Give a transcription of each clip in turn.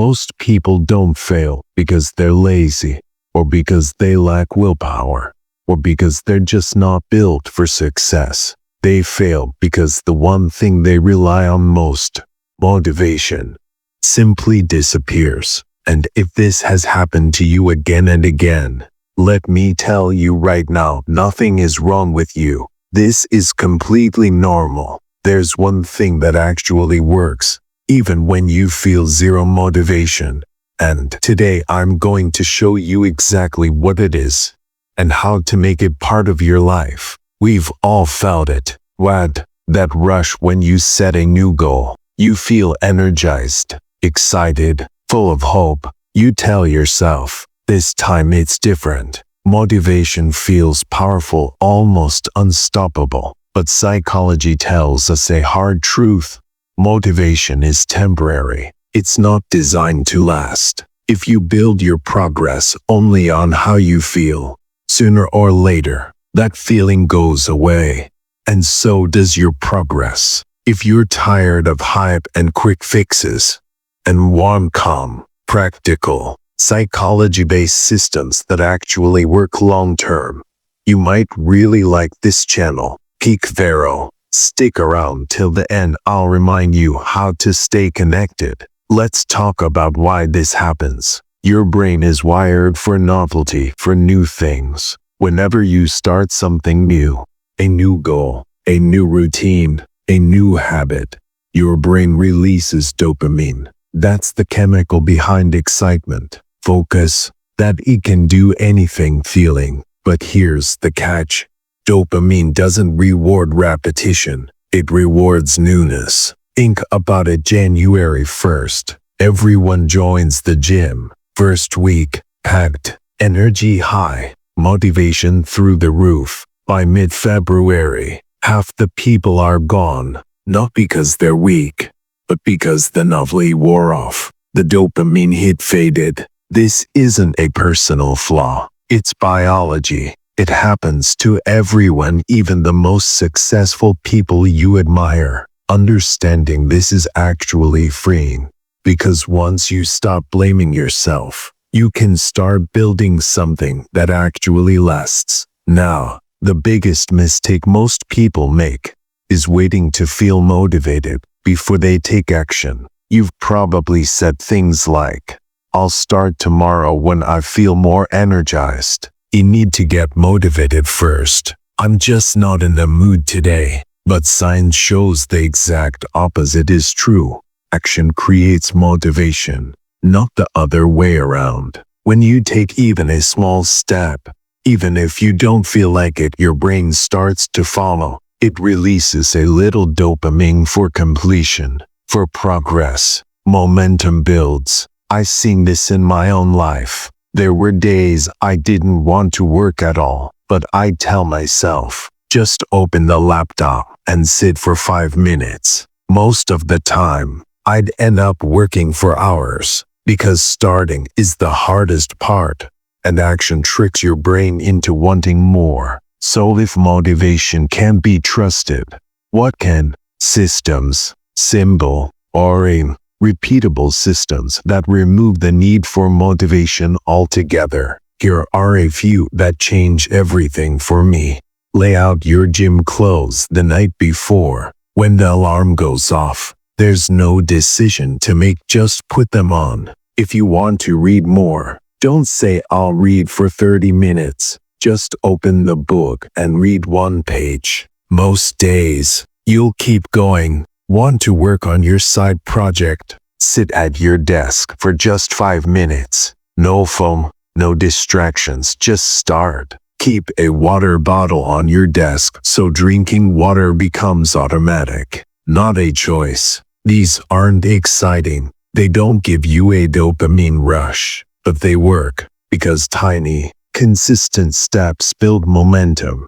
Most people don't fail because they're lazy, or because they lack willpower, or because they're just not built for success. They fail because the one thing they rely on most, motivation, simply disappears. And if this has happened to you again and again, let me tell you right now, nothing is wrong with you. This is completely normal. There's one thing that actually works, even when you feel zero motivation. And today I'm going to show you exactly what it is and how to make it part of your life. We've all felt it. What? That rush when you set a new goal. You feel energized, excited, full of hope. You tell yourself, this time it's different. Motivation feels powerful, almost unstoppable. But psychology tells us a hard truth. Motivation is temporary. It's not designed to last. If you build your progress only on how you feel, sooner or later, that feeling goes away. And so does your progress. If you're tired of hype and quick fixes, and want calm, practical, psychology-based systems that actually work long-term, you might really like this channel, PeakVero. Stick around till the end. I'll remind you how to stay connected. Let's talk about why this happens. Your brain is wired for novelty, for new things. Whenever you start something new, a new goal, a new routine, a new habit, your brain releases dopamine. That's the chemical behind excitement, focus, that it can do anything feeling. But here's the catch. Dopamine doesn't reward repetition. It rewards newness. Think about it. January 1st. Everyone joins the gym. First week, packed, energy high, motivation through the roof. By mid-February, half the people are gone. Not because they're weak, but because the novelty wore off. The dopamine hit faded. This isn't a personal flaw. It's biology. It happens to everyone, even the most successful people you admire. Understanding this is actually freeing, because once you stop blaming yourself, you can start building something that actually lasts. Now, the biggest mistake most people make is waiting to feel motivated before they take action. You've probably said things like, I'll start tomorrow when I feel more energized. You need to get motivated first. I'm just not in the mood today. But science shows the exact opposite is true. Action creates motivation, not the other way around. When you take even a small step, even if you don't feel like it, your brain starts to follow. It releases a little dopamine for completion, for progress. Momentum builds. I've seen this in my own life. There were days I didn't want to work at all, but I'd tell myself, just open the laptop and sit for 5 minutes. Most of the time, I'd end up working for hours, because starting is the hardest part, and action tricks your brain into wanting more. So if motivation can't be trusted, what can? Systems, simple, boring, repeatable systems that remove the need for motivation altogether. Here are a few that change everything for me. Lay out your gym clothes the night before. When the alarm goes off, there's no decision to make, just put them on. If you want to read more, don't say I'll read for 30 minutes. Just open the book and read 1 page. Most days, you'll keep going. Want to work on your side project? Sit at your desk for just 5 minutes. No phone, no distractions, just start. Keep a water bottle on your desk so drinking water becomes automatic, not a choice. These aren't exciting. They don't give you a dopamine rush, but they work because tiny, consistent steps build momentum.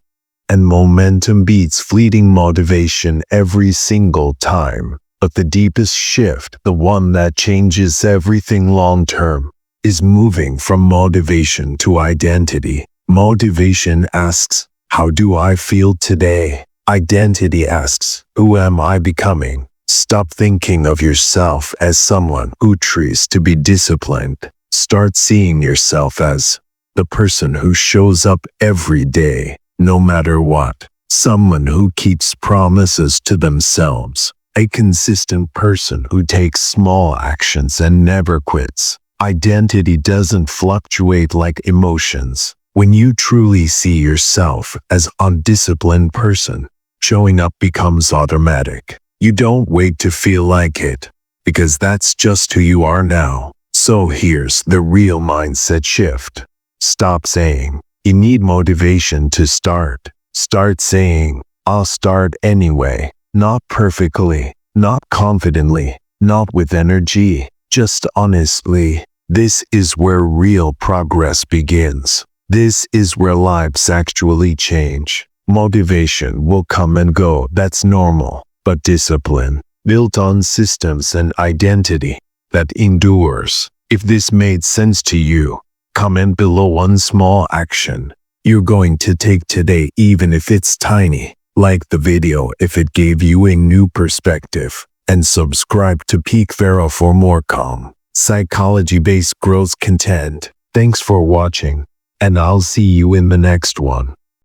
And momentum beats fleeting motivation every single time. But the deepest shift, the one that changes everything long term, is moving from motivation to identity. Motivation asks, how do I feel today? Identity asks, who am I becoming? Stop thinking of yourself as someone who tries to be disciplined. Start seeing yourself as the person who shows up every day, no matter what. Someone who keeps promises to themselves. A consistent person who takes small actions and never quits. Identity doesn't fluctuate like emotions. When you truly see yourself as an undisciplined person, showing up becomes automatic. You don't wait to feel like it, because that's just who you are now. So here's the real mindset shift. Stop saying, you need motivation to start. Start saying, I'll start anyway. Not perfectly, not confidently, not with energy, just honestly. This is where real progress begins. This is where lives actually change. Motivation will come and go, that's normal. But discipline, built on systems and identity, that endures. If this made sense to you, comment below one small action you're going to take today, even if it's tiny. Like the video if it gave you a new perspective, and subscribe to PeakVero for more calm, psychology-based growth content. Thanks for watching, and I'll see you in the next one.